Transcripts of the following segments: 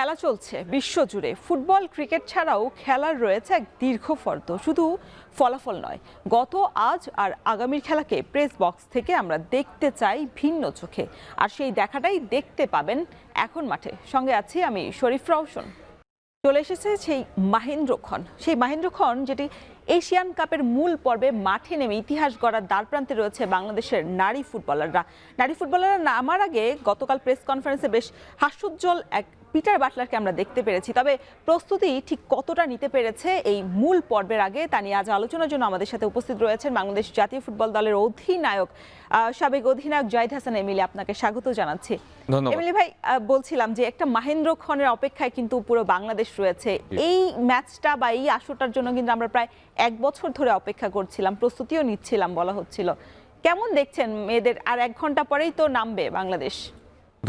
খেলা চলছে বিশ্বজুড়ে। ফুটবল ক্রিকেট ছাড়াও খেলার রয়েছে এক দীর্ঘ ফর্দ। শুধু ফলাফল নয়, গত আজ আর আগামীর খেলাকে প্রেস বক্স থেকে আমরা দেখতে চাই ভিন্ন চোখে। আর সেই দেখাটাই দেখতে পাবেন এখন মাঠে। সঙ্গে আছি আমি শরীফ রওশন। চলে এসেছে সেই মাহেন্দ্র খন যেটি এশিয়ান কাপের মূল পর্বে মাঠে নেমে ইতিহাস গড়ার দ্বারপ্রান্তে রয়েছে বাংলাদেশের নারী ফুটবলাররা নামার আগে গতকাল প্রেস কনফারেন্সে বেশ হাস্যোজ্জ্বল এক পিটার বাটলারকে আমরা দেখতে পেরেছি। তবে প্রস্তুতি ঠিক কতটা নিতে পেরেছে এই মূল পর্বের আগে তা নিয়ে আজ আলোচনার জন্য আমাদের সাথে উপস্থিত রয়েছেন বাংলাদেশ জাতীয় ফুটবল দলের অধিনায়ক, সাবেক অধিনায়ক জাহিদ হাসান এমিলি। আপনাকে স্বাগত জানাচ্ছি। এমিলি ভাই, বলছিলাম যে একটা মাহেন্দ্র খনের অপেক্ষায় কিন্তু পুরো বাংলাদেশ রয়েছে। এই ম্যাচটা বা এই আসরটার জন্য কিন্তু আমরা প্রায় 1 বছর ধরে অপেক্ষা করছিলাম, প্রস্তুতিও নিচ্ছিলাম বলা হচ্ছিল। কেমন দেখছেন মেয়েদের? আর 1 ঘন্টা পরেই তো নামবে বাংলাদেশ।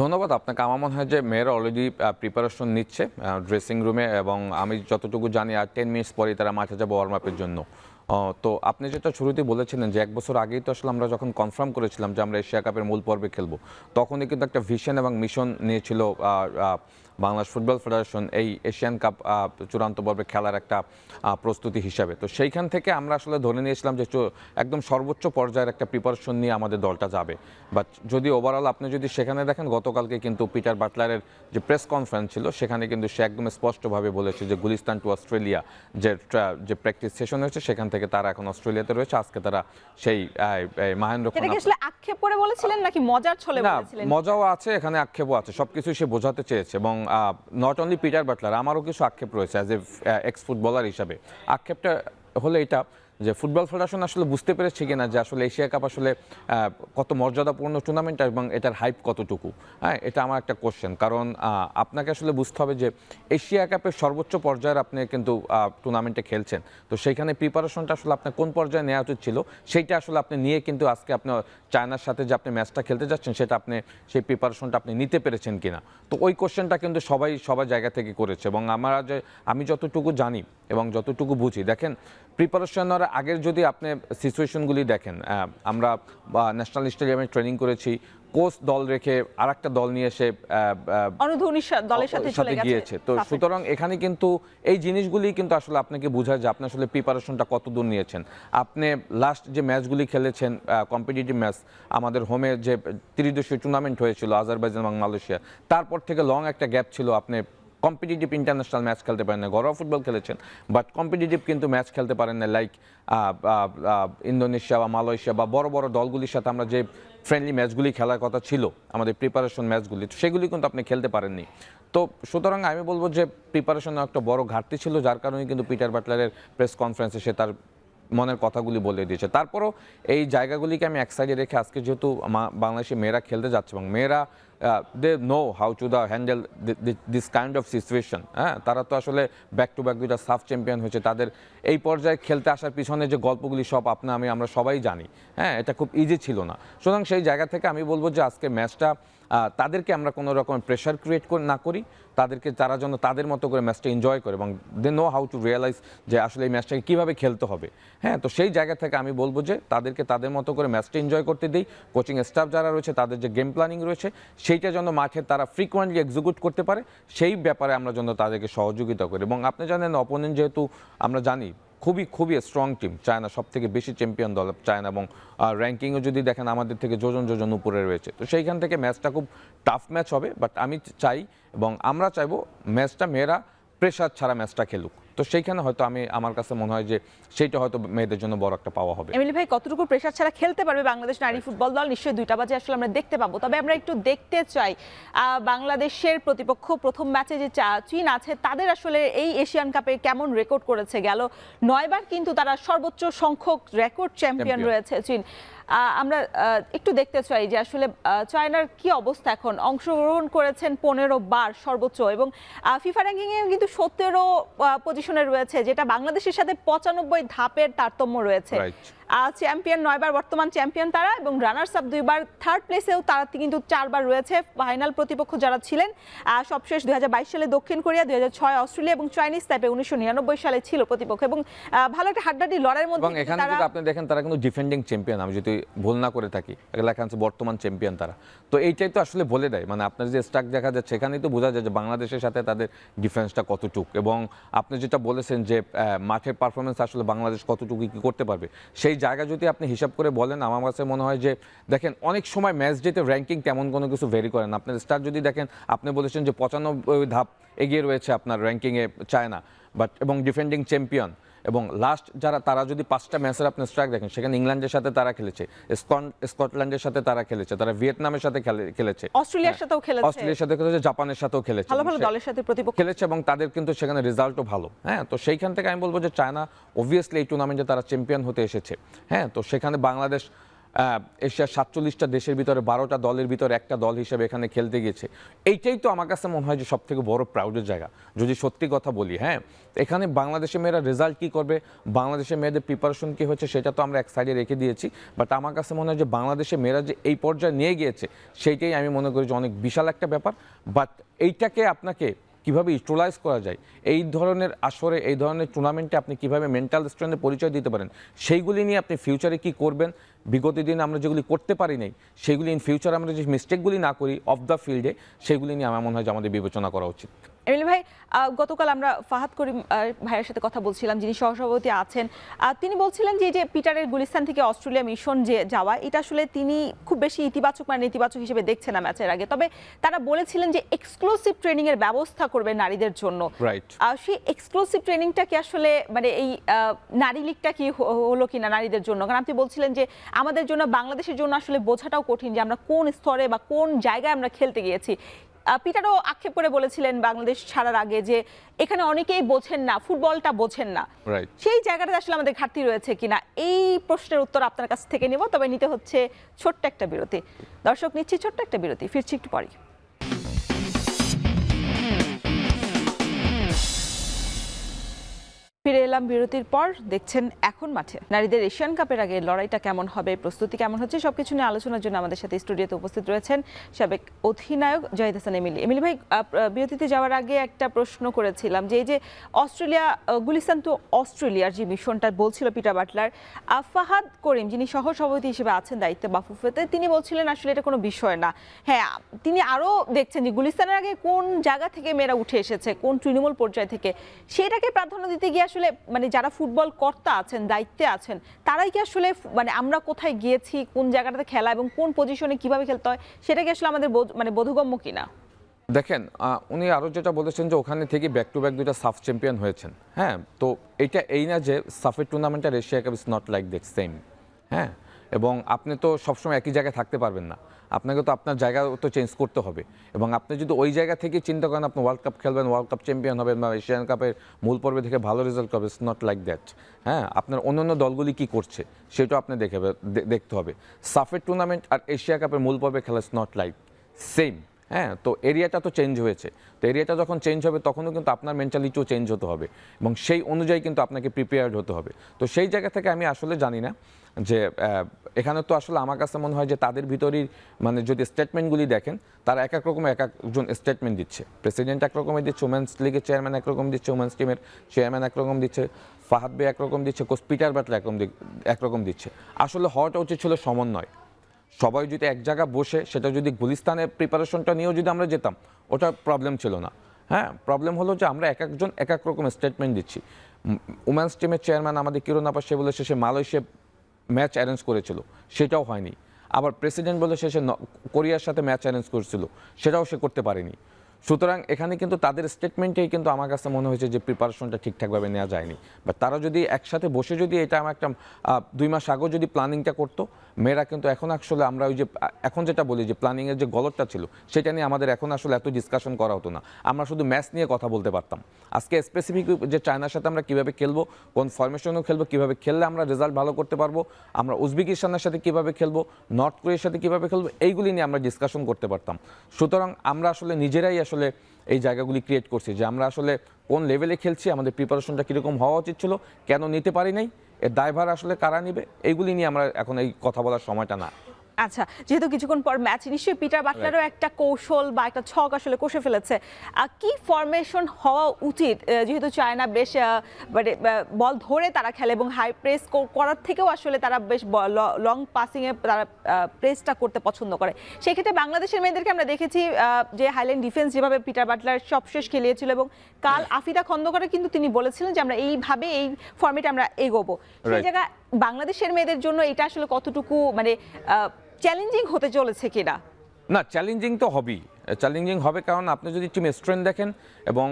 ধন্যবাদ আপনাকে। আমার মনে হয় যে মেয়েরা অলরেডি প্রিপারেশন নিচ্ছে ড্রেসিং রুমে, এবং আমি যতটুকু জানি আর 10 মিনিটস পরেই তারা মাঠে যাবে ওয়ার্ম আপের জন্য। তো আপনি যেটা শুরুতেই বলেছিলেন যে 1 বছর আগেই তো আসলে আমরা যখন কনফার্ম করেছিলাম যে আমরা এশিয়া কাপের মূল পর্বে খেলবো, তখনই কিন্তু একটা ভিশন এবং মিশন নিয়েছিল বাংলাদেশ ফুটবল ফেডারেশন এই এশিয়ান কাপ চূড়ান্ত পর্বে খেলার একটা প্রস্তুতি হিসাবে। তো সেইখান থেকে আমরা আসলে ধরে নিয়েছিলাম যে একদম সর্বোচ্চ পর্যায়ের একটা প্রিপারেশন নিয়ে আমাদের দলটা যাবে। বাট যদি ওভারঅল আপনি যদি সেখানে দেখেন, গতকালকে কিন্তু পিটার বাটলারের যে প্রেস কনফারেন্স ছিল সেখানে কিন্তু সে একদম স্পষ্টভাবে বলেছে যে গুলিস্তান টু অস্ট্রেলিয়া যে প্র্যাকটিস সেশন হয়েছে সেখান থেকে তারা এখন অস্ট্রেলিয়াতে রয়েছে। আজকে তারা সেই মাহেন্দ্র খন আসলে আক্ষেপ করে বলেছিলেন নাকি মজার ছলে বলেছিলেন? মজাও আছে, এখানে আক্ষেপও আছে, সবকিছুই সে বোঝাতে চেয়েছে। এবং নট অনলি পিটার বাটলার, আমারও কিছু আক্ষেপ রয়েছে অ্যাজ এ এক্স ফুটবলার হিসাবে। আক্ষেপটা হলো এটা যে ফুটবল ফেডারেশন আসলে বুঝতে পেরেছে কিনা যে আসলে এশিয়া কাপ আসলে কত মর্যাদাপূর্ণ টুর্নামেন্ট এবং এটার হাইপ কতটুকু। হ্যাঁ, এটা আমার একটা কোশ্চেন। কারণ আপনাকে আসলে বুঝতে হবে যে এশিয়া কাপের সর্বোচ্চ পর্যায়ের আপনি কিন্তু টুর্নামেন্টে খেলছেন। তো সেইখানে প্রিপারেশনটা আসলে আপনার কোন পর্যায়ে নেওয়া উচিত ছিল সেইটা আসলে আপনি নিয়ে কিন্তু আজকে আপনি চায়নার সাথে যে আপনি ম্যাচটা খেলতে যাচ্ছেন সেটা আপনি সেই প্রিপারেশনটা আপনি নিতে পেরেছেন কিনা। তো ওই কোশ্চেনটা কিন্তু সবার জায়গা থেকে করেছে। এবং আমি যতটুকু জানি এবং যতটুকু বুঝি, দেখেন প্রিপারেশনের আগের যদি আপনি সিচুয়েশনগুলি দেখেন, আমরা ন্যাশনাল স্টেডিয়ামে ট্রেনিং করেছি, কোচ দল রেখে আরেকটা দল নিয়ে এসে দলের সাথে গিয়েছে। তো সুতরাং এখানে কিন্তু এই জিনিসগুলি কিন্তু আসলে আপনাকে বোঝায় যে আপনি আসলে প্রিপারেশনটা কত দূর নিয়েছেন। আপনি লাস্ট যে ম্যাচগুলি খেলেছেন কম্পিটিটিভ ম্যাচ, আমাদের হোমে যে ত্রিদেশীয় টুর্নামেন্ট হয়েছিল আজারবাইজান এবং মালয়েশিয়া, তারপর থেকে লং একটা গ্যাপ ছিল। আপনি কম্পিটিটিভ ইন্টারন্যাশনাল ম্যাচ খেলতে পারেন না, ঘরোয়া ফুটবল খেলেছেন বাট কম্পিটিটিভ কিন্তু ম্যাচ খেলতে পারেন না। লাইক ইন্দোনেশিয়া বা মালয়েশিয়া বা বড় বড় দলগুলির সাথে আমরা যে ফ্রেন্ডলি ম্যাচগুলি খেলার কথা ছিল, আমাদের প্রিপারেশন ম্যাচগুলি, সেগুলি কিন্তু আপনি খেলতে পারেননি। তো সুতরাং আমি বলবো যে প্রিপারেশনে একটা বড় ঘাটতি ছিল, যার কারণে কিন্তু পিটার বাটলারের প্রেস কনফারেন্সে সে তার মনের কথাগুলি বলে দিয়েছে। তারপরও এই জায়গাগুলিকে আমি এক সাইডে রেখে আজকে যেহেতু বাংলাদেশি মেয়েরা খেলতে যাচ্ছে এবং মেয়েরা they know how to handle this kind of situation. হ্যাঁ, তারা তো আসলে ব্যাক টু ব্যাক 2টা সাফ চ্যাম্পিয়ন হয়েছে। তাদের এই পর্যায়ে খেলতে আসার পিছনে যে গল্পগুলি সব আমরা সবাই জানি। হ্যাঁ, এটা খুব ইজি ছিল না। সুতরাং সেই জায়গা থেকে আমি বলবো যে আজকে ম্যাচটা তাদেরকে আমরা কোনো রকম প্রেশার ক্রিয়েট না করি, তারা যেন তাদের মতো করে ম্যাচটা এনজয় করে এবং they know how to realise যে আসলে এই ম্যাচটাকে কীভাবে খেলতে হবে। হ্যাঁ, তো সেই জায়গা থেকে আমি বলবো যে তাদেরকে তাদের মতো করে ম্যাচটা এনজয় করতে দিই। কোচিং স্টাফ যারা রয়েছে তাদের যে গেম প্ল্যানিং রয়েছে সেইটা যেন মাঠে তারা ফ্রিকোয়েন্টলি এক্সিকিউট করতে পারে, সেই ব্যাপারে আমরা যেন তাদেরকে সহযোগিতা করি। এবং আপনি জানেন অপোনেন্ট যেহেতু আমরা জানি খুবই স্ট্রং টিম, চায়না সব থেকে বেশি চ্যাম্পিয়ন দল চায়না, এবং র্যাঙ্কিংও যদি দেখেন আমাদের থেকে যোজন উপরে রয়েছে। তো সেইখান থেকে ম্যাচটা খুব টাফ ম্যাচ হবে। বাট আমি চাই এবং আমরা চাইবো ম্যাচটা মেয়েরা প্রেশার ছাড়া ম্যাচটা খেলুক। তো সেইখানে হয়তো আমার কাছে মনে হয় যে সেইটা হয়তো মেয়েদের জন্য বড় একটা পাওয়া হবে। এমিলি ভাই, কতটুকু প্রেশার ছাড়া খেলতে পারবে বাংলাদেশ নারী ফুটবল দল? নিশ্চয়ই 2টা বাজে আসলে আমরা দেখতে পাবো। তবে আমরা একটু দেখতে চাই বাংলাদেশের প্রতিপক্ষ প্রথম ম্যাচে যে চীন আছে তাদের আসলে এই এশিয়ান কাপে কেমন রেকর্ড করেছে। গেল 9 বার কিন্তু তারা সর্বোচ্চ সংখ্যক রেকর্ড চ্যাম্পিয়ন রয়েছে চীন। আমরা একটু দেখতে চাই যে আসলে চায়নার কি অবস্থা। এখন অংশগ্রহণ করেছেন 15 বার সর্বোচ্চ, এবং ফিফা র্যাঙ্কিংয়ে কিন্তু 17 পজিশনে রয়েছে, যেটা বাংলাদেশের সাথে 95 ধাপের তারতম্য রয়েছে। চ্যাম্পিয়ন 9বার বর্তমান চ্যাম্পিয়ন তারা, এবং রানার্স আপ 2বার, থার্ড প্লেসেও তারা কিন্তু 4বার রয়েছে। ফাইনাল প্রতিপক্ষ যারা ছিলেন সবশেষ 2022 সালে দক্ষিণ কোরিয়া, 2006 অস্ট্রেলিয়া এবং চাইনিজ তাইপে 1999 সালে ছিল প্রতিপক্ষ, এবং ভালো একটা হাড্ডাহাড্ডি লড়াইয়ের মধ্যে এবং এখানে যদি আপনি দেখেন তারা কিন্তু ডিফেন্ডিং চ্যাম্পিয়ন, আমি যদি ভুল না করে থাকি, লেখা আছে বর্তমান চ্যাম্পিয়ন তারা। তো এইটাই তো আসলে বলে দেয়, মানে আপনার যে স্ট্রাক দেখা যাচ্ছে এখানেই তো বোঝা যায় যে বাংলাদেশের সাথে তাদের ডিফেন্সটা কতটুক, এবং আপনি যেটা বলেছেন যে মাঠের পারফরমেন্স আসলে বাংলাদেশ কতটুকু কি করতে পারবে, সেই জায়গা যদি আপনি হিসাব করে বলেন, আমার কাছে মনে হয় যে দেখেন অনেক সময় ম্যাচ ডেতে র্যাঙ্কিং তেমন কোনো কিছু ভেরি করে না। আপনার স্টার যদি দেখেন, আপনি বলেছেন যে 95 ধাপ এগিয়ে রয়েছে আপনার র্যাঙ্কিংয়ে চায়না, বাট এবং ডিফেন্ডিং চ্যাম্পিয়ন, এবং লাস্ট যারা তারা যদি 5টা ম্যাচের আপনি স্ট্রাইক দেখেন, সেখানে ইংল্যান্ডের সাথে তারা খেলেছে, স্কটল্যান্ডের সাথে তারা খেলেছে, তারা ভিয়েতনামের সাথে খেলেছে, অস্ট্রেলিয়ার সাথেও খেলেছে, অস্ট্রেলিয়ার সাথে খেলেছে, জাপানের সাথেও খেলেছে, ভালো ভালো দলের সাথে প্রতিপক্ষ খেলেছে, এবং তাদের কিন্তু সেখানে রেজাল্টও ভালো। হ্যাঁ, তো সেইখান থেকে আমি বলবো যে চায়না অবভিয়াসলি এই টুর্নামেন্টে তারা চ্যাম্পিয়ন হতে এসেছে। হ্যাঁ, তো সেখানে বাংলাদেশ এশিয়ার 47টা দেশের ভিতরে 12টা দলের ভিতরে একটা দল হিসেবে এখানে খেলতে গিয়েছে। এইটাই তো আমার কাছে মনে হয় যে সবথেকে বড় প্রাউডের জায়গা, যদি সত্যি কথা বলি। হ্যাঁ, এখানে বাংলাদেশের মেয়েরা রেজাল্ট কী করবে, বাংলাদেশের মেয়েদের প্রিপারেশন কী হচ্ছে, সেটা তো আমরা এক সাইডে রেখে দিয়েছি, বাট আমার কাছে মনে হয় যে বাংলাদেশের মেয়েরা যে এই পর্যায়ে নিয়ে গিয়েছে, সেইটাই আমি মনে করি যে অনেক বিশাল একটা ব্যাপার। বাট এইটাকে আপনাকে কীভাবে ইউটিলাইজ করা যায়, এই ধরনের আসরে, এই ধরনের টুর্নামেন্টে আপনি কীভাবে মেন্টাল স্ট্রেংথের পরিচয় দিতে পারেন, সেইগুলি নিয়ে আপনি ফিউচারে কী করবেন, বিগত দিনে আমরা যেগুলি করতে পারি নাই সেগুলি ইন ফিউচার আমরা যে মিস্টেকগুলি না করি অফ দ্য ফিল্ডে, সেগুলি নিয়ে আমার মনে হয় যে আমাদের বিবেচনা করা উচিত। এমিলি ভাই, গতকাল আমরা ফাহাদ করিম ভাইয়ের সাথে কথা বলছিলাম, যিনি সহসভাপতি আছেন। তিনি বলছিলেন যে পিটারের গুলিস্তান থেকে অস্ট্রেলিয়া মিশন যে যাওয়া, এটা আসলে তিনি খুব বেশি ইতিবাচক মানে নেতিবাচক হিসেবে দেখছেন না ম্যাচের আগে। তবে তারা বলেছিলেন যে এক্সক্লুসিভ ট্রেনিং এর ব্যবস্থা করবে নারীদের জন্য। রাইট, সেই এক্সক্লুসিভ ট্রেনিংটা কি আসলে মানে এই নারী লিগটা কি হলো কিনা নারীদের জন্য? কারণ আপনি বলছিলেন যে আমাদের জন্য, বাংলাদেশের জন্য আসলে বোঝাটাও কঠিন যে আমরা কোন স্তরে বা কোন জায়গায় আমরা খেলতে গিয়েছি। পিটারও আক্ষেপ করে বলেছিলেন বাংলাদেশ ছাড়ার আগে যে এখানে অনেকেই বোঝেন না, ফুটবলটা বোঝেন না। সেই জায়গাটা আসলে আমাদের ঘাটতি রয়েছে কিনা, এই প্রশ্নের উত্তর আপনার কাছ থেকে নিব। তবে নিতে হচ্ছে ছোট্ট একটা বিরতি। দর্শক, নিচ্ছি ছোট্ট একটা বিরতি, ফিরছি একটু পরে। ফিরে এলাম বিরতির পর। দেখছেন এখন মাঠে। নারীদের এশিয়ান কাপের আগে লড়াইটা কেমন হবে, প্রস্তুতি কেমন হচ্ছে, সবকিছু নিয়ে আলোচনার জন্য আমাদের সাথে স্টুডিওতে উপস্থিত রয়েছেন সাবেক অধিনায়ক জাহিদ হাসান এমিলি। এমিলি ভাই, বিরতিতে যাওয়ার আগে একটা প্রশ্ন করেছিলাম যে এই যে অস্ট্রেলিয়া, গুলিস্তান তো অস্ট্রেলিয়ার যে মিশনটা বলছিল পিটার বাটলার, ফাহাদ করিম যিনি সহ সভাপতি হিসেবে আছেন দায়িত্বে বাফুফেতে, তিনি বলছিলেন আসলে এটা কোনো বিষয় না। হ্যাঁ, তিনি আরও দেখছেন যে গুলিস্তানের আগে কোন জায়গা থেকে মেয়েরা উঠে এসেছে, কোন তৃণমূল পর্যায় থেকে, সেটাকে প্রাধান্য দিতে গিয়ে আসলে মানে যারা ফুটবল কর্তা আছেন, দায়িত্বে আছেন, তারাই কি আসলে মানে আমরা কোথায় গিয়েছি, কোন জায়গাটাতে খেলা এবং কোন পজিশনে কিভাবে খেলতে হয়, সেটা কি আসলে আমাদের মানে বোধগম্য কিনা? দেখেন, উনি আরও যেটা বলেছেন যে ওখানে থেকে ব্যাক টু ব্যাক 2টা সাফ চ্যাম্পিয়ন হয়েছেন। হ্যাঁ, তো এইটা এই না যে সাফের টুর্নামেন্ট আর Asia cup is not like that same. হ্যাঁ, এবং আপনি তো সবসময় একই জায়গায় থাকতে পারবেন না, আপনাকে তো আপনার জায়গা তো চেঞ্জ করতে হবে। এবং আপনি যদি ওই জায়গা থেকে চিন্তা করেন আপনি ওয়ার্ল্ড কাপ খেলবেন, ওয়ার্ল্ড কাপ চ্যাম্পিয়ন হবেন বা এশিয়ান কাপের মূল পর্বে থেকে ভালো রেজাল্ট করবে, ইটস নট লাইক দ্যাট। হ্যাঁ, আপনার অন্যান্য দলগুলি কি করছে সেটাও আপনি দেখতে হবে। সাফের টুর্নামেন্ট আর এশিয়া কাপের মূল পর্বে খেলা ইটস নট লাইক সেম। হ্যাঁ, তো এরিয়াটা তো চেঞ্জ হয়েছে, তো এরিয়াটা যখন চেঞ্জ হবে তখনও কিন্তু আপনার মেন্টালিটিও চেঞ্জ হতে হবে এবং সেই অনুযায়ী কিন্তু আপনাকে প্রিপেয়ার্ড হতে হবে। তো সেই জায়গা থেকে আমি আসলে জানি না যে এখানে তো আসলে আমার কাছে মনে হয় যে তাদের ভিতরেই মানে যদি স্টেটমেন্টগুলি দেখেন, তারা এক এক রকমের এক একজন স্টেটমেন্ট দিচ্ছে। প্রেসিডেন্ট একরকমের দিচ্ছে, উমেন্স লিগের চেয়ারম্যান একরকম দিচ্ছে, উমেন্স টিমের চেয়ারম্যান একরকম দিচ্ছে, ফাহাদ বে একরকম দিচ্ছে, কোচ পিটার বাটলার একরকম দিচ্ছে। আসলে হওয়াটা উচিত ছিল সমন্বয়। সবাই যদি এক জায়গা বসে সেটা যদি গুলিস্তানের প্রিপারেশনটা নিয়েও যদি আমরা যেতাম, ওটা প্রবলেম ছিল না। হ্যাঁ, প্রবলেম হলো যে আমরা এক একজন এক এক রকম স্টেটমেন্ট দিচ্ছি। উমেন্স টিমের চেয়ারম্যান আমাদের কিরণ আপা, সে বলে শেষে মালয়েশিয়া ম্যাচ অ্যারেঞ্জ করেছিল, সেটাও হয়নি। আবার প্রেসিডেন্ট বলে শেষে কোরিয়ার সাথে ম্যাচ অ্যারেঞ্জ করেছিল, সেটাও সে করতে পারেনি। সুতরাং এখানে কিন্তু তাদের স্টেটমেন্টেই কিন্তু আমার কাছে মনে হয়েছে যে প্রিপারেশনটা ঠিকঠাকভাবে নেওয়া যায়নি। বা তারা যদি একসাথে বসে যদি এটা আমার একটা 2 মাস আগেও যদি প্ল্যানিংটা করতো, মেয়েরা কিন্তু এখন আসলে আমরা ওই যে এখন যেটা বলি যে প্ল্যানিংয়ের যে গলতটা ছিল, সেটা নিয়ে আমাদের এখন আসলে এত ডিসকাশন করা হতো না। আমরা শুধু ম্যাচ নিয়ে কথা বলতে পারতাম। আজকে স্পেসিফিক যে চায়নার সাথে আমরা কীভাবে খেলবো, কোন ফরমেশনেও খেলবো, কীভাবে খেললে আমরা রেজাল্ট ভালো করতে পারবো, আমরা উজবেকিস্তানের সাথে কীভাবে খেলবো, নর্থ কোরিয়ার সাথে কীভাবে খেলবো, এইগুলি নিয়ে আমরা ডিসকাশন করতে পারতাম। সুতরাং আমরা আসলে নিজেরাই আসলে এই জায়গাগুলি ক্রিয়েট করছি যে আমরা আসলে কোন লেভেলে খেলছি, আমাদের প্রিপারেশনটা কীরকম হওয়া উচিত ছিল, কেন নিতে পারি নাই, এর দায়ভার আসলে কারা নিবে এইগুলি নিয়ে আমরা এখন এই কথা বলার সময়টা না। আচ্ছা, যেহেতু কিছুক্ষণ পর ম্যাচ, নিশ্চয়ই পিটার বাটলারও একটা কৌশল বা একটা ছক আসলে কষে ফেলেছে। কি ফরমেশন হওয়া উচিত, যেহেতু চায়না বেশ মানে বল ধরে তারা খেলে এবং হাই প্রেস করার থেকেও আসলে তারা বেশ লং পাসিংয়ে তারা প্রেসটা করতে পছন্দ করে। সেক্ষেত্রে বাংলাদেশের মেয়েদেরকে আমরা দেখেছি যে হাইল্যান্ড ডিফেন্স যেভাবে পিটার বাটলার সবশেষ খেলিয়েছিল, এবং কাল আফিদা খন্দকারে কিন্তু তিনি বলেছিলেন যে আমরা এইভাবে এই ফর্মেটে আমরা এগোবো। সেই জায়গায় বাংলাদেশের মেয়েদের জন্য এটা আসলে কতটুকু মানে চ্যালেঞ্জিং হতে চলেছে কিনা? না, চ্যালেঞ্জিং তো হবেই, চ্যালেঞ্জিং হবে, কারণ আপনি যদি টিম স্ট্রেংথ দেখেন এবং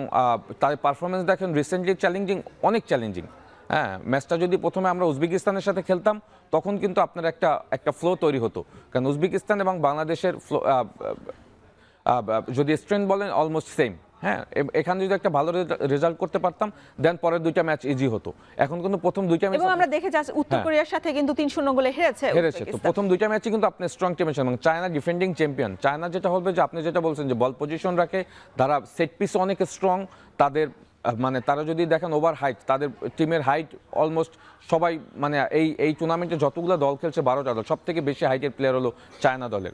তার পারফরমেন্স দেখেন রিসেন্টলি চ্যালেঞ্জিং, অনেক চ্যালেঞ্জিং। হ্যাঁ, ম্যাচটা যদি প্রথমে আমরা উজবেকিস্তানের সাথে খেলতাম তখন কিন্তু আপনার একটা ফ্লো তৈরি হতো, কারণ উজবেকিস্তান এবং বাংলাদেশের ফ্লো যদি স্ট্রেংথ বলেন অলমোস্ট সেম। হ্যাঁ, এখানে যদি একটা ভালো রেজাল্ট করতে পারতাম দেন পরের দুইটা ম্যাচ ইজি হতো। এখন কিন্তু প্রথম দুইটা ম্যাচ, এবং আমরা দেখে যাচ্ছি উত্তর কোরিয়ার সাথে কিন্তু 3-0 গোলে হেরেছে। তো প্রথম দুইটা ম্যাচে কিন্তু আপনি স্ট্রং টিম আছেন, এবং চায়না ডিফেন্ডিং চ্যাম্পিয়ন। চায়না যেটা হবে যে আপনি যেটা বলছেন যে বল পজিশন রাখে, তারা সেট পিস অনেক স্ট্রং, তাদের মানে তারা যদি দেখেন ওভার হাইট, তাদের টিমের হাইট অলমোস্ট সবাই, মানে এই টুর্নামেন্টে যতগুলো দল খেলছে 12টা দল, সব থেকে বেশি হাইটের প্লেয়ার হলো চায়না দলের।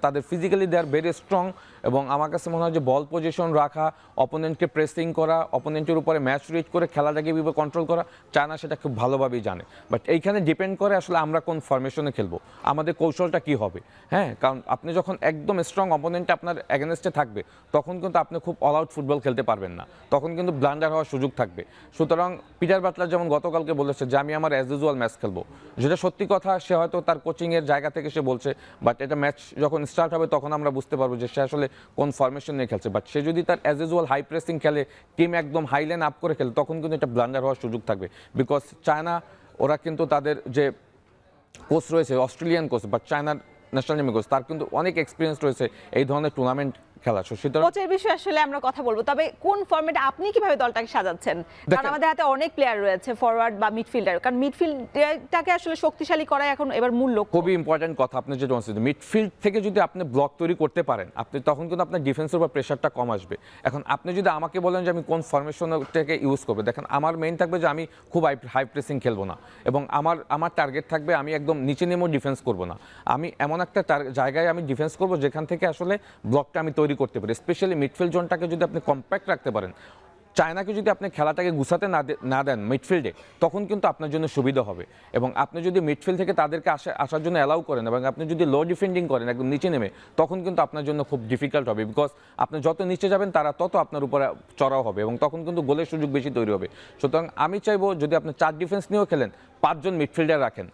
তাদের physically they are very strong, এবং আমার কাছে মনে হয় যে বল পজিশন রাখা, অপোনেন্টকে প্রেসিং করা, অপোনেন্টের উপরে ম্যাচ রিড করে খেলাটাকে এভাবে কন্ট্রোল করা, চায়না সেটা খুব ভালোভাবেই জানে। বাট এইখানে ডিপেন্ড করে আসলে আমরা কোন ফরমেশনে খেলবো, আমাদের কৌশলটা কি হবে। হ্যাঁ, কারণ আপনি যখন একদম স্ট্রং অপোনেন্ট আপনার এগেনস্টে থাকবে তখন কিন্তু আপনি খুব অল আউট ফুটবল খেলতে পারবেন না, তখন কিন্তু ব্লান্ডার হওয়ার সুযোগ থাকবে। সুতরাং পিটার বাটলার যেমন গতকালকে বলেছে যে আমি আমার অ্যাজ ইউজুয়াল ম্যাচ খেলবো, যেটা সত্যি কথা, সে হয়তো তার কোচিংয়ের জায়গা থেকে সে বলছে, বাট এটা ম্যাচ যখন স্টার্ট হবে তখন আমরা বুঝতে পারবো যে সে আসলে কোন ফরমেশন নিয়ে খেলছে। বাট সে যদি তার অ্যাজ ইউজুয়াল হাই প্রেসিং খেলে, টিম একদম হাই লাইন আপ করে খেলে, তখন কিন্তু এটা ব্লান্ডার হওয়ার সুযোগ থাকবে। বিকজ চায়না, ওরা কিন্তু তাদের যে কোচ রয়েছে অস্ট্রেলিয়ান কোচ, বাট চায়নার ন্যাশনাল টিমের কোচ, তার কিন্তু অনেক এক্সপিরিয়েন্স রয়েছে এই ধরনের টুর্নামেন্ট খেলা। কোচের বিষয়ে আসলে আমরা কথা বলবো, তবে কোন ফরম্যাটে আপনি কিভাবে দলটাকে সাজাচ্ছেন? কারণ আমাদের হাতে অনেক প্লেয়ার রয়েছে, ফরওয়ার্ড বা মিডফিল্ডার, কারণ মিডফিল্ডটাকে আসলে শক্তিশালী করা এখন এবার মূল লক্ষ্য। খুবই ইম্পর্টেন্ট কথা আপনি যেটা বলছেন, মিডফিল্ড থেকে যদি আপনি ব্লক তৈরি করতে পারেন, আপনি তখন কিন্তু আপনার ডিফেন্সের উপর প্রেশারটা কম আসবে। এখন আপনি যদি আমাকে বলেন যে আমি কোন ফরমেশনটাকে ইউজ করবো, দেখেন আমার মেইন থাকবে যে আমি খুব হাই প্রেসিং খেলবো না, এবং আমার টার্গেট থাকবে আমি একদম নিচে নেমেও ডিফেন্স করবো না, আমি এমন একটা জায়গায় আমি ডিফেন্স করবো যেখান থেকে আসলে ব্লকটা আমি তৈরি করতে পারি। স্পেশালি মিডফিল্ড জোনটাকে যদি আপনি কম্প্যাক্ট রাখতে পারেন, চায়নাকে যদি আপনি খেলাটাকে গুছাতে না দেন মিডফিল্ডে, তখন কিন্তু আপনার জন্য সুবিধা হবে। এবং আপনি যদি মিডফিল্ড থেকে তাদেরকে আসার জন্য অ্যালাউ করেন, এবং আপনি যদি লো ডিফেন্ডিং করেন একদম নিচে নেমে, তখন কিন্তু আপনার জন্য খুব ডিফিকাল্ট হবে। বিকজ আপনি যত নিচে যাবেন তারা তত আপনার উপরে চড়াও হবে, এবং তখন কিন্তু গোলের সুযোগ বেশি তৈরি হবে। সুতরাং আমি চাইবো যদি আপনি 4 ডিফেন্স নিয়েও খেলেন, 5 জন মিডফিল্ডার রাখেন,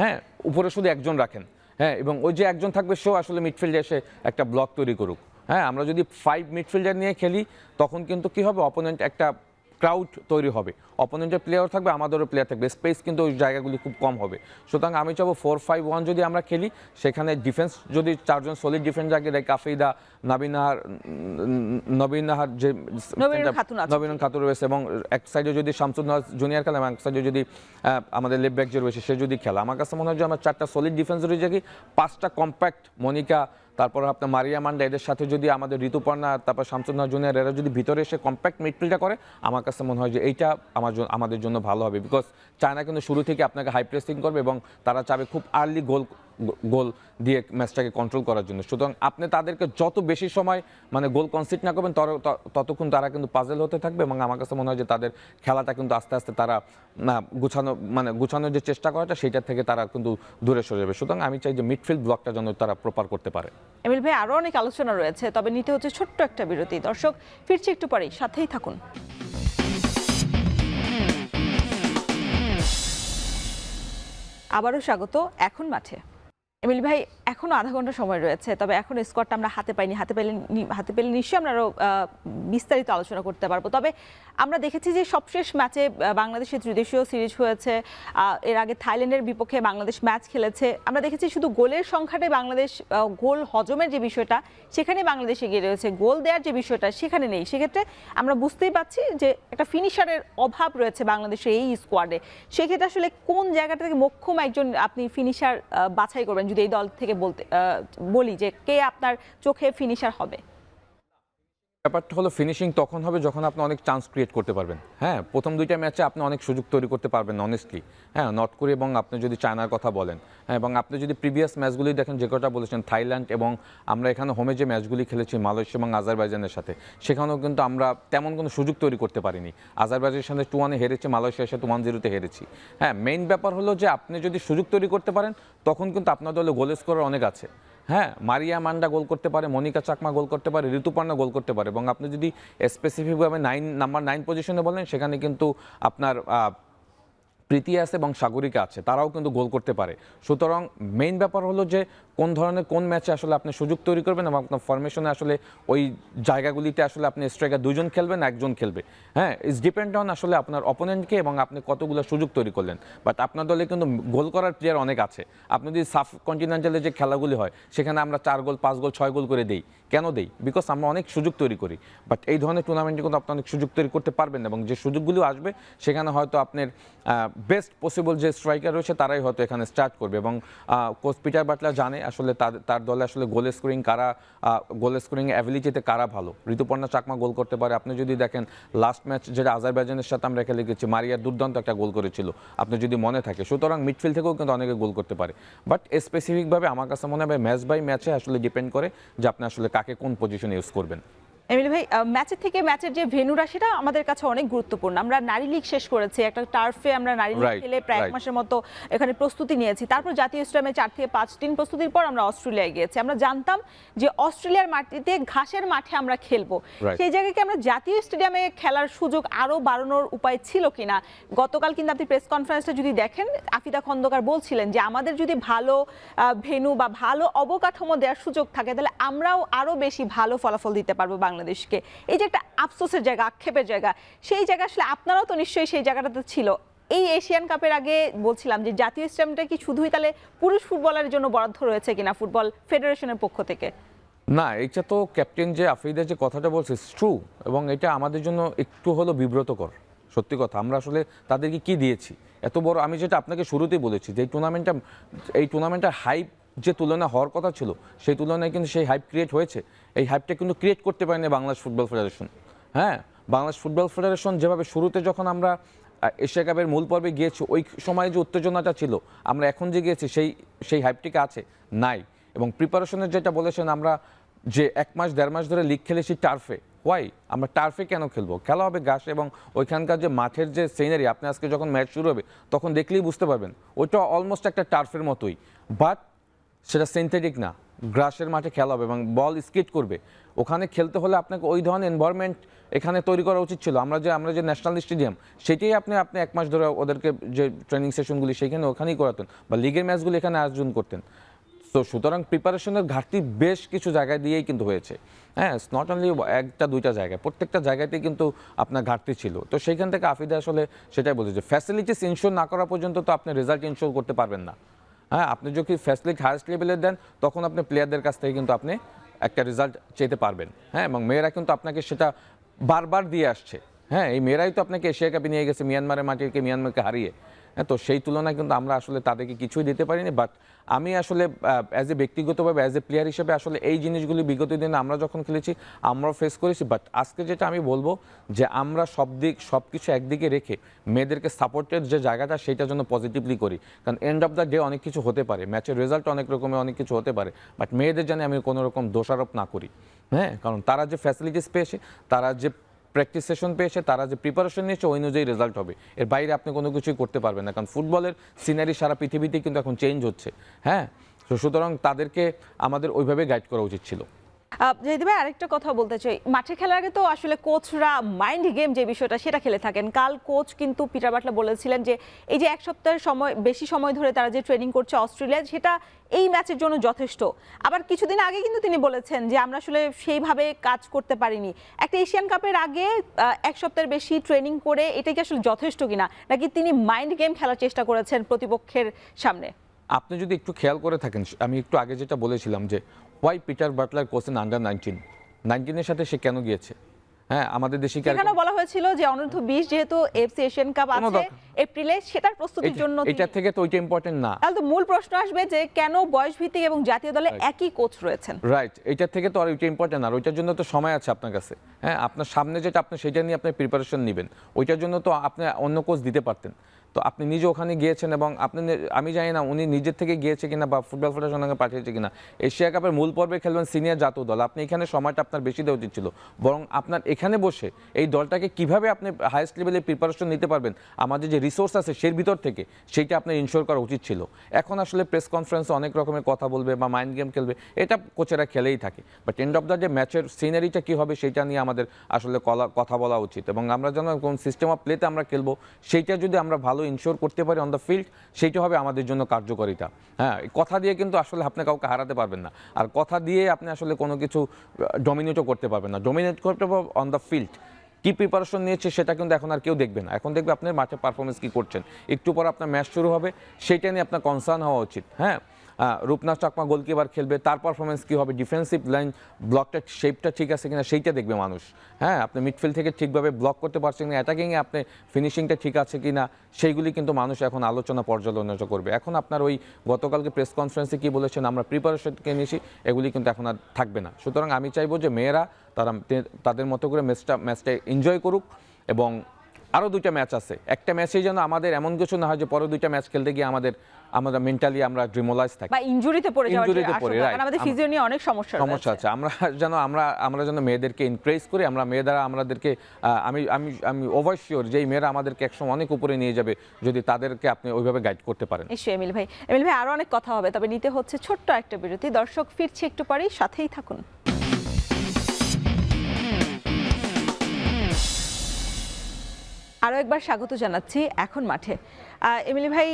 হ্যাঁ, উপরে শুধু একজন রাখেন, হ্যাঁ, এবং ওই যে একজন থাকবে সেও আসলে মিডফিল্ডে এসে একটা ব্লক তৈরি করুক। হ্যাঁ, আমরা যদি 5 মিডফিল্ডার নিয়ে খেলি তখন কিন্তু কি হবে, অপোনেন্ট একটা ক্রাউড তৈরি হবে, অপোনেন্টের প্লেয়ার থাকবে, আমাদেরও প্লেয়ার থাকবে, স্পেস কিন্তু ওই জায়গাগুলি খুব কম হবে। সুতরাং আমি চাবো 4-5-1 যদি আমরা খেলি, সেখানে ডিফেন্স যদি 4 জন সলিড ডিফেন্স রাখি, লাইক আফিদা, নবীন নাহার যে নবীন খাতুন রয়েছে, এবং এক সাইডে যদি শামসুন্নাহার জুনিয়র খেলা, এবং এক সাইডে যদি আমাদের লেফট ব্যাক যে রয়েছে সে যদি খেলা, আমার কাছে মনে হয় যে আমার 4টা সলিড ডিফেন্স রয়ে যায়, 5টা কম্প্যাক্ট মনিকা, তারপর আপনার মারিয়া মান্ডা, এদের সাথে যদি আমাদের ঋতুপর্ণা, তারপর শামসুন্নাহার জুনিয়র, এরা যদি ভিতরে এসে কম্প্যাক্ট মিডফিল্ডটা করে, আমার কাছে মনে হয় যে এইটা আমাদের জন্য ভালো হবে। বিকজ চায়না কিন্তু শুরু থেকে আপনাকে হাই প্রেসিং করবে, এবং তারা চাবে খুব আর্লি গোল দিয়ে ম্যাচটাকে কন্ট্রোল করার জন্য। সুতরাং আপনি তাদেরকে যত বেশি সময় মানে গোল কনসিড না করবেন, ততক্ষণ তারা কিন্তু পাজেল হতে থাকবে, এবং আমার কাছে মনে হয় যে তাদের খেলাটা কিন্তু আস্তে আস্তে তারা গুছানোর যে চেষ্টা করাটা, সেইটার থেকে তারা কিন্তু দূরে সরে যাবে। সুতরাং আমি চাই যে মিডফিল্ড ব্লকটা যেন তারা প্রপার করতে পারে। এমিল ভাই, আরো অনেক আলোচনা রয়েছে, তবে নিতে হচ্ছে ছোট্ট একটা বিরতি। দর্শক ফিরছি একটু পরেই, সাথেই থাকুন। আবারও স্বাগত এখন মাঠে। এমিল ভাই, এখনো আধা ঘন্টা সময় রয়েছে, তবে এখন স্কোয়াডটা আমরা হাতে পাইনি, হাতে পেলে নিশ্চয়ই আমরা আরো বিস্তারিত আলোচনা করতে পারবো। তবে আমরা দেখেছি যে সবশেষ ম্যাচে বাংলাদেশের ত্রিদেশীয় সিরিজ হয়েছে, এর আগে থাইল্যান্ডের বিপক্ষে বাংলাদেশ ম্যাচ খেলেছে। আমরা দেখেছি শুধু গোলের সংখ্যাটাই বাংলাদেশ, গোল হজমের যে বিষয়টা সেখানে বাংলাদেশ এগিয়ে রয়েছে, গোল দেওয়ার যে বিষয়টা সেখানে নেই। সেক্ষেত্রে আমরা বুঝতেই পারছি যে একটা ফিনিশারের অভাব রয়েছে বাংলাদেশের এই স্কোয়াডে। সেক্ষেত্রে আসলে কোন জায়গাটা থেকে মোক্ষম একজন আপনি ফিনিশার বাছাই করবেন, যদি এই দল থেকে বলি যে কে আপনার চোখে ফিনিশার হবে? ব্যাপারটা হলো ফিনিশিং তখন হবে যখন আপনি অনেক চান্স ক্রিয়েট করতে পারবেন। হ্যাঁ, প্রথম 2টা ম্যাচে আপনি অনেক সুযোগ তৈরি করতে পারবেন অনেস্টলি। হ্যাঁ, নর্থ কোরিয়া এবং আপনি যদি চায়নার কথা বলেন, হ্যাঁ, এবং আপনি যদি প্রিভিয়াস ম্যাচগুলি দেখেন যে কথা বলেছেন থাইল্যান্ড এবং আমরা এখানে হোমে যে ম্যাচগুলি খেলেছি মালয়েশিয়া এবং আজারবাইজানের সাথে, সেখানেও কিন্তু আমরা তেমন কোনো সুযোগ তৈরি করতে পারিনি। আজারবাইজানের সাথে 2-1 হেরেছি, মালয়েশিয়ার সাথে 1-0 হেরেছি। হ্যাঁ, মেইন ব্যাপার হলো যে আপনি যদি সুযোগ তৈরি করতে পারেন তখন কিন্তু আপনার দলে গোল স্কোরার অনেক আছে। হ্যাঁ, মারিয়া মান্ডা গোল করতে পারে, মনিকা চাকমা গোল করতে পারে, ঋতুপর্ণা গোল করতে পারে, এবং আপনি যদি স্পেসিফিকভাবে নাম্বার 9 পজিশনে বলেন সেখানে কিন্তু আপনার প্রীতি আছে এবং সাগরিকা আছে, তারাও কিন্তু গোল করতে পারে। সুতরাং মেইন ব্যাপার হলো যে কোন ধরনের কোন ম্যাচে আসলে আপনি সুযোগ তৈরি করবেন এবং আপনার ফরমেশনে আসলে ওই জায়গাগুলিতে আসলে আপনি স্ট্রাইকার 2জন খেলবেন, 1জন খেলবে। হ্যাঁ, ইটস ডিপেন্ড অন আসলে আপনার অপোনেন্টকে এবং আপনি কতগুলো সুযোগ তৈরি করলেন। বাট আপনার দলে কিন্তু গোল করার প্লেয়ার অনেক আছে। আপনি যদি সাব কন্টিনেন্টালে যে খেলাগুলি হয় সেখানে আমরা 4 গোল, 5 গোল, 6 গোল করে দেই। কেন দেই? বিকজ আমরা অনেক সুযোগ তৈরি করি। বাট এই ধরনের টুর্নামেন্টে কিন্তু আপনি অনেক সুযোগ তৈরি করতে পারবেন এবং যে সুযোগগুলো আসবে সেখানে হয়তো আপনার বেস্ট পসিবল যে স্ট্রাইকার রয়েছে তারাই হয়তো এখানে স্টার্ট করবে। এবং কোচ পিটার বাটলার জানে আসলে তার দলে আসলে গোল স্কোরিং অ্যাবিলিটিতে কারা ভালো। ঋতুপর্ণা চাকমা গোল করতে পারে। আপনি যদি দেখেন লাস্ট ম্যাচ যেটা আজারবাইজানের সাথে আমরা খেলে গেছি, মারিয়া দুর্দান্ত একটা গোল করেছিল, আপনি যদি মনে থাকে। সুতরাং মিডফিল্ড থেকেও কিন্তু অনেকে গোল করতে পারে। বাট স্পেসিফিকভাবে আমার কাছে মনে হয় ম্যাচ বাই ম্যাচে আসলে ডিপেন্ড করে যে আপনি আসলে কাকে কোন পজিশনে ইউজ করবেন। এমনি ভাই, ম্যাচের থেকে ম্যাচের যে ভেন্যুটা সেটা আমাদের কাছে অনেক গুরুত্বপূর্ণ। আমরা নারী লীগ শেষ করেছি, একটা টার্ফে আমরা নারী লীগ খেলে প্রায় 1 মাসের মতো এখানে প্রস্তুতি নিয়েছি। তারপর জাতীয় স্টেডিয়ামে 4 থেকে 5 দিন প্রস্তুতির পর আমরা অস্ট্রেলিয়ায় গিয়েছি। আমরা জানতাম যে অস্ট্রেলিয়ার মাটিতে ঘাসের মাঠে আমরা খেলবো, সেই জায়গাকে আমরা জাতীয় স্টেডিয়ামে খেলার সুযোগ আরো বাড়ানোর উপায় ছিল কিনা। গতকাল কিন্তু আপনি প্রেস কনফারেন্সটা যদি দেখেন, আফিদা খন্দকার বলছিলেন যে আমাদের যদি ভালো ভেন্যু বা ভালো অবকাঠামো দেওয়ার সুযোগ থাকে তাহলে আমরাও আরো বেশি ভালো ফলাফল দিতে পারবো বাংলাদেশকে। এই যে একটা আফসোসের জায়গা, আক্ষেপের জায়গা, সেই জায়গা আসলে আপনারাও তো নিশ্চয়ই সেই জায়গাটাতে ছিল। এই এশিয়ান কাপের আগে বলছিলাম যে জাতীয় স্টেডিয়ামটা কি শুধুই তাহলে পুরুষ ফুটবলের জন্য বরাদ্দ রয়েছে কিনা ফুটবল ফেডারেশনের পক্ষ থেকে? না, এটা তো ক্যাপ্টেন যে আফ্রিদা যে কথাটা বলছে ট্রু, এবং এটা আমাদের জন্য একটু হলো বিব্রতকর। সত্যি কথা, আমরা আসলে তাদেরকে কি দিয়েছি এত বড়। আমি যেটা আপনাকে শুরুতেই বলেছি যে এই টুর্নামেন্টটা হাইপ যে তুলনা হওয়ার কথা ছিল সেই তুলনায় কিন্তু সেই হাইপ ক্রিয়েট হয়েছে। এই হাইপটা কিন্তু ক্রিয়েট করতে পারেনি বাংলাদেশ ফুটবল ফেডারেশন। হ্যাঁ, বাংলাদেশ ফুটবল ফেডারেশন যেভাবে শুরুতে যখন আমরা এশিয়া কাপের মূল পর্বে গিয়েছি ওই সময় যে উত্তেজনাটা ছিল, আমরা এখন যে গিয়েছি সেই হাইপটিকে আছে নাই। এবং প্রিপারেশনের যেটা বলেছেন, আমরা যে 1 মাস 1.5 মাস ধরে লিগ খেলেছি টার্ফে, ওয়াই আমরা টার্ফে কেন খেলবো? খেলা হবে ঘাসে, এবং ওইখানকার যে মাঠের যে সিনারি, আপনি আজকে যখন ম্যাচ শুরু হবে তখন দেখলেই বুঝতে পারবেন ওইটা অলমোস্ট একটা টার্ফের মতোই, বাট সেটা সিনথেটিক না, গ্রাসের মাঠে খেলা হবে এবং বল স্কিট করবে। ওখানে খেলতে হলে আপনাকে ওই ধরনের এনভায়রনমেন্ট এখানে তৈরি করা উচিত ছিল। আমরা যে ন্যাশনাল স্টেডিয়াম, সেটাই আপনি 1 মাস ধরে ওদেরকে যে ট্রেনিং সেশনগুলি সেইখানে ওখানেই করাতেন, বা লিগের ম্যাচগুলি এখানে আয়োজন করতেন। তো সুতরাং প্রিপারেশনের ঘাটতি বেশ কিছু জায়গায় দিয়েই কিন্তু হয়েছে। হ্যাঁ, ইটস নট অনলি 1টা 2টা জায়গায়, প্রত্যেকটা জায়গাতেই কিন্তু আপনার ঘাটতি ছিল। তো সেইখান থেকে আফিদা আসলে সেটাই বলছে যে ফ্যাসিলিটিস ইনশোর না করা পর্যন্ত তো আপনি রেজাল্ট ইনশোর করতে পারবেন না। হ্যাঁ, আপনি যদি ফ্যাসিলিটি হাইয়েস্ট লেভেলে দেন তখন আপনি প্লেয়ারদের কাছ থেকে কিন্তু আপনি একটা রেজাল্ট চেতে পারবেন। হ্যাঁ, এবং মেয়েরা কিন্তু আপনাকে সেটা বারবার দিয়ে আসছে। হ্যাঁ, এই মেয়েরাই তো আপনাকে এশিয়া কাপে নিয়ে গেছে মিয়ানমারের মাটিকে, মিয়ানমারকে হারিয়ে। হ্যাঁ, তো সেই তুলনায় কিন্তু আমরা আসলে তাদেরকে কিছুই দিতে পারিনি। বাট আমি আসলে অ্যাজ এ ব্যক্তিগতভাবে অ্যাজ এ প্লেয়ার হিসেবে আসলে এই জিনিসগুলি বিগত দিনে আমরা যখন খেলেছি আমরাও ফেস করেছি। বাট আজকে যেটা আমি বলবো যে আমরা সব কিছু একদিকে রেখে মেয়েদেরকে সাপোর্টের যে জায়গাটা সেইটার জন্য পজিটিভলি করি। কারণ এন্ড অফ দ্য ডে অনেক কিছু হতে পারে, ম্যাচের রেজাল্ট অনেক রকমের অনেক কিছু হতে পারে, বাট মেয়েদের জানি আমি কোনো রকম দোষারোপ না করি। হ্যাঁ, কারণ তারা যে ফ্যাসিলিটিস পেয়েছে, তারা যে প্র্যাকটিস সেশন পেয়েছে, তারা যে প্রিপারেশন নিয়েছে ওই অনুযায়ী রেজাল্ট হবে। এর বাইরে আপনি কোনো কিছুই করতে পারবেন না, কারণ ফুটবলের সিনারি সারা পৃথিবীতেই কিন্তু এখন চেঞ্জ হচ্ছে। হ্যাঁ, তো সুতরাং তাদেরকে আমাদের ওইভাবে গাইড করা উচিত ছিল। জাহিদ ভাই, আরেকটা কথা বলতে চাই, মাঠে খেলার আগে তো আসলে কোচরা মাইন্ড গেম যে বিষয়টা সেটা খেলে থাকেন। কাল কোচ কিন্তু পিটার বাটলার বলেছিলেন যে এই যে 1 সপ্তাহের বেশি সময় ধরে তারা যে ট্রেনিং করছে অস্ট্রেলিয়া, সেটা এই ম্যাচের জন্য যথেষ্ট। আবার কিছুদিন আগে কিন্তু তিনি বলেছেন যে আমরা আসলে সেইভাবে কাজ করতে পারিনি। একটা এশিয়ান কাপের আগে 1 সপ্তাহের বেশি ট্রেনিং করে এটা কি আসলে যথেষ্ট কিনা, নাকি তিনি মাইন্ড গেম খেলার চেষ্টা করেছেন প্রতিপক্ষের সামনে? আপনি যদি একটু খেয়াল করে থাকেন, আমি একটু আগে যেটা বলেছিলাম যে why Peter Butler coach in under 19 সাথে সে কেন গিয়েছে? হ্যাঁ আমাদের দেশে কি এখানে বলা হয়েছিল যে অনূর্ধ্ব 20 যেহেতু এফসি এশিয়ান কাপ আছে এপ্রিলে, সেটার প্রস্তুতির জন্য এটা থেকে তো ওইটা ইম্পর্টেন্ট না। তাহলে তো মূল প্রশ্ন আসবে যে কেন বয়স ভিত্তিক এবং জাতীয় দলে একই কোচ রয়েছেন। রাইট, এটা থেকে তো আর ওইটা ইম্পর্টেন্ট না, ওইটার জন্য তো সময় আছে আপনার কাছে। হ্যাঁ, আপনার সামনে যেটা আপনি সেটা নিয়ে আপনি প্রিপারেশন নেবেন, ওইটার জন্য তো আপনি অন্য কোচ দিতে পারতেন। তো আপনি নিজে ওখানে গিয়েছেন এবং আপনি আমি জানি না উনি নিজের থেকে গিয়েছে কিনা বা ফুটবল ফেডারেশন পাঠিয়েছে কিনা। এশিয়া কাপের মূল পর্বে খেলবেন সিনিয়র জাতীয় দল, আপনি এখানে সময়টা আপনার বেশি দেওয়া উচিত ছিল। বরং আপনার এখানে বসে এই দলটাকে কিভাবে আপনি হাইয়েস্ট লেভেলে প্রিপারেশন নিতে পারবেন, আমাদের যে রিসোর্স আছে সেই ভিতর থেকে, সেইটা আপনার ইনশোর করা উচিত ছিল। এখন আসলে প্রেস কনফারেন্সে অনেক রকমের কথা বলবে বা মাইন্ড গেম খেলবে, এটা কোচেরা খেলেই থাকে। But end of the day ম্যাচের সিনারিটা কী হবে সেইটা নিয়ে আমাদের আসলে কথা বলা উচিত। এবং আমরা যেন কোন সিস্টেম অফ প্লেতে আমরা খেলবো সেইটা যদি আমরা ভালো ইনশোর করতে পারি অন দ্য ফিল্ড, সেইটা হবে আমাদের জন্য কার্যকারিতা। হ্যাঁ, কথা দিয়ে কিন্তু আসলে আপনি কাউকে হারাতে পারবেন না, আর কথা দিয়ে আপনি আসলে কোনো কিছু ডমিনেটও করতে পারবেন না। ডমিনেট করতে পারবেন অন দ্য ফিল্ড। কি প্রিপারেশন নিয়েছে সেটা কিন্তু এখন আর কেউ দেখবে না, এখন দেখবে আপনার মাঠে পারফরমেন্স কী করছেন। একটু পর আপনার ম্যাচ শুরু হবে, সেইটা নিয়ে আপনার কনসার্ন হওয়া উচিত। হ্যাঁ, রূপনাথ চাকমা গোলকিপার খেলবে, তার পারফরমেন্স কী হবে, ডিফেন্সিভ লাইন ব্লকটা শেপটা ঠিক আছে কিনা সেইটা দেখবে মানুষ। হ্যাঁ, আপনি মিডফিল্ড থেকে ঠিকভাবে ব্লক করতে পারছেন কিনা, অ্যাটাকিংয়ে আপনি ফিনিশিংটা ঠিক আছে কিনা, সেইগুলি কিন্তু মানুষ এখন আলোচনা পর্যালোচনা করবে। এখন আপনার ওই গতকালকে প্রেস কনফারেন্সে কী বলেছেন আমরা প্রিপারেশনকে নিয়েছি, এগুলি কিন্তু এখন আর থাকবে না। সুতরাং আমি চাইবো যে মেয়েরা তাদের মতো করে ম্যাচটা এনজয় করুক। এবং আরও দুইটা ম্যাচ আছে, একটা ম্যাচেই যেন আমাদের এমন কিছু না হয় যে পরে দুইটা ম্যাচ খেলতে গিয়ে আমরা মেন্টালি আমরা ড্রিমোলাইজ থাকি বা ইনজুরিতে পড়ে যাওয়ার কারণ আমাদের ফিজিও নিয়ে অনেক সমস্যা আছে। আমরা যেন মেয়েদেরকে এনকারেজ করি, আমরা মেয়েরা আমাদেরকে আমি ওভারশিওর যে এই মেয়েরা আমাদেরকে একসময় অনেক উপরে নিয়ে যাবে যদি তাদেরকে আপনি ওইভাবে গাইড করতে পারেন। নিশ্চয়ই এমিল ভাই আরো অনেক কথা হবে, তবে নিতে হচ্ছে ছোট্ট একটা বিরতি। দর্শক ফিরছে একটু পরেই, সাথেই থাকুন। আরো একবার স্বাগত জানাচ্ছি এখন মাঠে। এমিলি ভাই,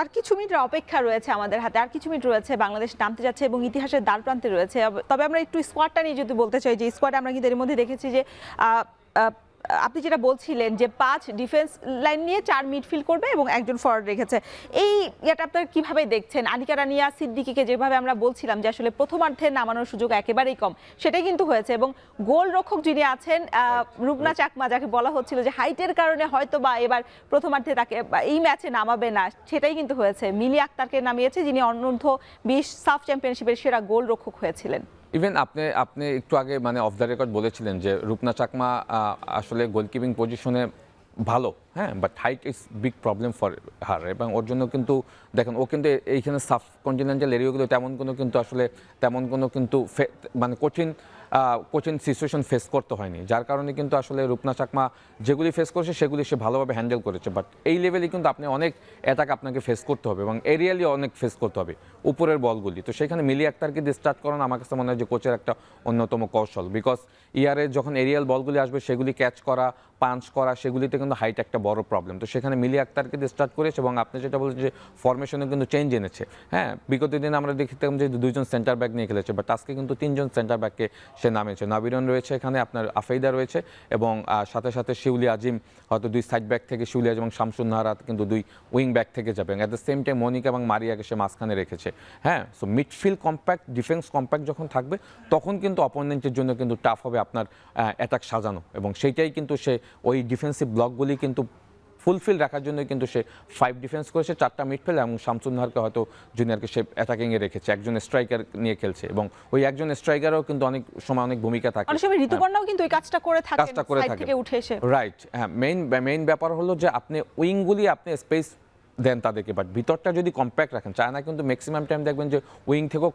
আর কিছু মিনিট অপেক্ষা রয়েছে আমাদের হাতে, আর কিছু মিনিট রয়েছে, বাংলাদেশ নামতে যাচ্ছে এবং ইতিহাসের দ্বার প্রান্তে রয়েছে। তবে আমরা একটু স্কোয়াডটা নিয়ে যদি বলতে চাই, যে স্কোয়াডে আমরা কিন্তু এর মধ্যে দেখেছি যে আপনি যেটা বলছিলেন যে 5 ডিফেন্স লাইন নিয়ে 4 মিডফিল্ড করবে এবং একজন ফরওয়ার্ড রেখেছে, এই এটা আপনারা কিভাবে দেখছেন? আনিকা রানিয়া সিদ্দিকীকে যেভাবে আমরা বলছিলাম যে আসলে প্রথমার্ধে নামানোর সুযোগ একেবারেই কম, সেটাই কিন্তু হয়েছে। এবং গোল রক্ষক যিনি আছেন রূপনা চাকমা, যাকে বলা হচ্ছিল যে হাইটের কারণে হয়তো বা এবার প্রথমার্ধে তাকে এই ম্যাচে নামাবে না, সেটাই কিন্তু হয়েছে। মিলি আক্তারকে নামিয়েছে, যিনি অনূর্ধ্ব 20 সাফ চ্যাম্পিয়নশিপের সেরা গোল রক্ষক হয়েছিলেন। ইভেন আপনি একটু আগে মানে অফ দ্য রেকর্ড বলেছিলেন যে রূপনা চাকমা আসলে গোলকিপিং পজিশনে ভালো, হ্যাঁ, but height is big problem for her. এবং ওর জন্য কিন্তু দেখেন ও কিন্তু এইখানে সাব কন্টিনেন্টাল এরিয়াগুলো তেমন কোনো কিন্তু মানে কঠিন সিচুয়েশন ফেস করতে হয়নি, যার কারণে কিন্তু আসলে রূপনা চাকমা যেগুলি ফেস করেছে সেগুলি সে ভালোভাবে হ্যান্ডেল করেছে। বাট এই লেভেলে কিন্তু আপনি অনেক অ্যাটাক আপনাকে ফেস করতে হবে এবং এরিয়ালি অনেক ফেস করতে হবে উপরের বলগুলি। তো সেখানে মিলি আক্তারকে দিয়ে স্টার্ট করানো আমার কাছে মনে হয় যে কোচের একটা অন্যতম কৌশল। বিকজ যখন এরিয়াল বলগুলি আসবে সেগুলি ক্যাচ করা, পাঞ্চ করা, সেগুলিতে কিন্তু হাইট একটা বড় প্রবলেম। তো সেখানে মিলি আক্তারকে দিয়ে স্টার্ট করেছে এবং আপনি যেটা বলছেন যে ফরমেশনে কিন্তু চেঞ্জ এনেছে। হ্যাঁ, বিগত দিনে আমরা দেখতাম যে 2জন সেন্টার ব্যাক নিয়ে খেলেছে, বাট আজকে কিন্তু 3জন সেন্টার ব্যাককে সে নামেছে। নাবিরন রয়েছে এখানে, আপনার আফেইদা রয়েছে এবং সাথে সাথে শিউলি আজিম হয়তো 2 সাইড ব্যাক থেকে, শিউলি আজিম এবং শামসুন নাহারাত কিন্তু 2 উইং ব্যাক থেকে যাবে। At the same time Monica এবং মারিয়াকে সে মাঝখানে রেখেছে। হ্যাঁ, so midfield compact, defence compact যখন থাকবে তখন কিন্তু অপোনেন্টের জন্য কিন্তু টাফ হবে আপনার অ্যাটাক সাজানো। এবং সেইটাই কিন্তু সে ওই ডিফেন্সিভ ব্লকগুলি কিন্তু ফুলফিল রাখার জন্য কিন্তু সে 5 ডিফেন্স করেছে, 4টা মিডফিল্ড এবং শামসুন নাহারকে হয়তো জুনিয়রকে সে অ্যাটাকিংয়ে রেখেছে, একজন স্ট্রাইকার নিয়ে খেলছে এবং ওই একজন স্ট্রাইকারও কিন্তু অনেক সময় অনেক ভূমিকা থাকে। অনেক সময় ঋতুপর্ণাও কিন্তু এই কাজটা করে থাকে সাইড থেকে উঠে এসে। রাইট, হ্যাঁ, মেইন ব্যাপার হলো যে আপনি উইংগুলি আপনি স্পেস দেন তাদেরকে, বাট ভিতরটা যদি কম্প্যাক্ট রাখেন। চায়না কিন্তু ম্যাক্সিমাম টাইম দেখবেন যে উইং থেকেও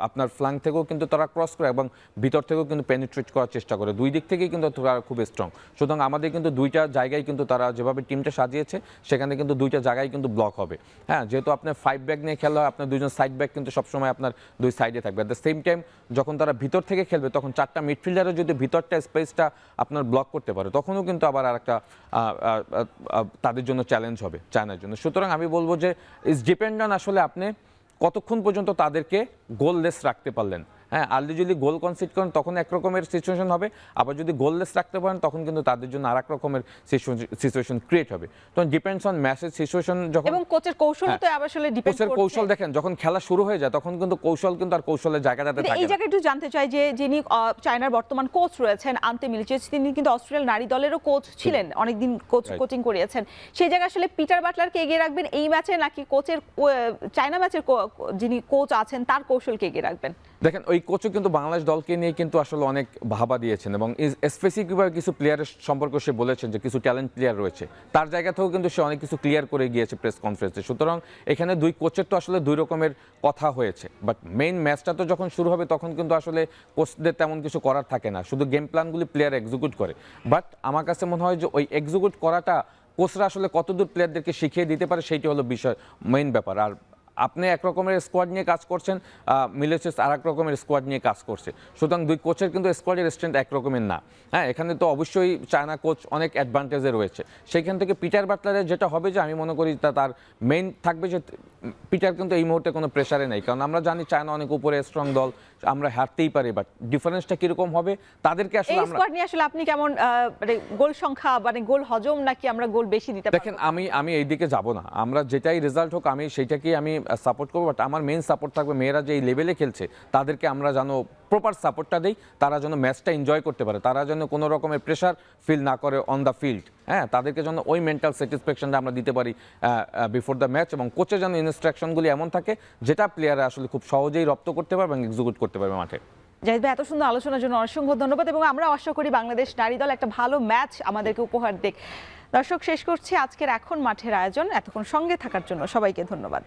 আপনার ফ্ল্যাঙ্ক থেকেও কিন্তু তারা ক্রস করে এবং ভিতর থেকেও কিন্তু পেনিট্রেট করার চেষ্টা করে, দুই দিক থেকেই কিন্তু তারা খুব স্ট্রং। সুতরাং আমাদের কিন্তু দুইটা জায়গায় কিন্তু তারা যেভাবে টিমটা সাজিয়েছে সেখানে কিন্তু দুইটা জায়গায় কিন্তু ব্লক হবে। হ্যাঁ, যেহেতু আপনার 5 ব্যাক নিয়ে খেলা হয়, আপনার 2জন সাইড ব্যাক কিন্তু সবসময় আপনার 2 সাইডে থাকবে। অ্যাট দ্য সেম টাইম যখন তারা ভিতর থেকে খেলবে তখন 4টা মিডফিল্ডারও যদি ভিতরটা স্পেসটা আপনার ব্লক করতে পারে তখনও কিন্তু আবার আরেকটা তাদের জন্য চ্যালেঞ্জ হবে চায়নার জন্য। সুতরাং আমি বলবো যে ইটস ডিপেন্ড অন আসলে আপনি কতক্ষণ পর্যন্ত তাদেরকে গোললেস রাখতে পারলেন। হ্যাঁ, আর্লি যদি গোল কনসিড করেন তখন একরকমের সিচুয়েশন হবে, আবার যদি গোললেস রাখতে পারেন তখন কিন্তু তাদের জন্য আর এক রকমের সিচুয়েশন ক্রিয়েট হবে। তো ডিপেন্ডস অন ম্যাচের সিচুয়েশন। যখন এবং কোচের কৌশল তো আসলে ডিপেন্ড কোচের করছে। কৌশল দেখেন, যখন খেলা শুরু হয়ে যায় তখন কিন্তু কৌশল কিন্তু আর কৌশলের জায়গাটাতে কিন্তু থাকে এই না। জায়গায় একটু জানতে চাই যে যিনি চায়নার বর্তমান কোচ রয়েছেন আন্তে মিলিচিচ, তিনি কিন্তু অস্ট্রেলিয়ার নারী দলেরও কোচ ছিলেন, অনেকদিন কোচিং করিয়েছেন। সেই জায়গায় আসলে পিটার বাটলারকে এগিয়ে রাখবেন এই ম্যাচে, নাকি কোচের চায়না ম্যাচের যিনি কোচ আছেন তার কৌশলকে এগিয়ে রাখবেন? দেখেন, ওই কোচও কিন্তু বাংলাদেশ দলকে নিয়ে কিন্তু আসলে অনেক ভাবা দিয়েছেন এবং স্পেসিফিকভাবে কিছু প্লেয়ারের সম্পর্কে সে বলেছেন যে কিছু ট্যালেন্ট প্লেয়ার রয়েছে, তার জায়গা থেকেও কিন্তু সে অনেক কিছু ক্লিয়ার করে গিয়েছে প্রেস কনফারেন্সে। সুতরাং এখানে দুই কোচের তো আসলে দুই রকমের কথা হয়েছে, বাট মেইন ম্যাচটা তো যখন শুরু হবে তখন কিন্তু আসলে কোচদের তেমন কিছু করার থাকে না, শুধু গেম প্ল্যানগুলি প্লেয়ার এক্সিকিউট করে। বাট আমার কাছে মনে হয় যে ওই এক্সিকিউট করাটা কোচরা আসলে কতদূর প্লেয়ারদেরকে শিখিয়ে দিতে পারে সেইটি হলো বিষয়, মেইন ব্যাপার। আর আপনি এক রকমের স্কোয়াড নিয়ে কাজ করছেন, মিলেসেস আর এক রকমের স্কোয়াড নিয়ে কাজ করছে, সুতরাং দুই কোচের কিন্তু স্কোয়াডের স্ট্রেন্থ এক রকমের না। হ্যাঁ, এখানে তো অবশ্যই চায়না কোচ অনেক অ্যাডভান্টেজে রয়েছে। সেইখান থেকে পিটার বাটলারের যেটা হবে যে আমি মনে করি তার মেইন থাকবে যে পিটার কিন্তু এই মুহূর্তে কোনো প্রেশারে নেই, কারণ আমরা জানি চায়না অনেক উপরে স্ট্রং দল, আমরা হারতেই পারি, বাট ডিফারেন্সটা কিরকম হবে তাদেরকে আসলে এই স্কোয়াড নিয়ে আসলে আপনি কেমন মানে গোল সংখ্যা, মানে গোল হজম, নাকি আমরা গোল বেশি দিতে পারবো? দেখেন, আমি এই দিকে যাব না, আমরা যেটাই রেজাল্ট হোক আমি সেইটাকেই আমি সাপোর্ট করবো, বাট আমার মেইন সাপোর্ট থাকবে মেয়েরা যে এই লেভেলে খেলছে তাদেরকে আমরা যেন প্রপার সাপোর্টটা দেই, তারা যেন ম্যাচটা এনজয় করতে পারে, তারা যেন কোনো রকমের প্রেশার ফিল না করে অন দ্য ফিল্ড। হ্যাঁ, তাদেরকে যেন ওই মেন্টাল স্যাটিসফ্যাকশনটা আমরা দিতে পারি বিফোর দ্য ম্যাচ, এবং কোচের যেন ইনস্ট্রাকশনগুলি এমন থাকে যেটা প্লেয়াররা আসলে খুব সহজেই রপ্ত করতে পারবে এবং এক্সিকিউট করতে পারবে মাঠে। জাহিদ ভাই, এত সুন্দর আলোচনার জন্য অসংখ্য ধন্যবাদ, এবং আমরা আশা করি বাংলাদেশ নারী দল একটা ভালো ম্যাচ আমাদেরকে উপহার দেখ। দর্শক, শেষ করছি আজকের এখন মাঠের আয়োজন। এতক্ষণ সঙ্গে থাকার জন্য সবাইকে ধন্যবাদ।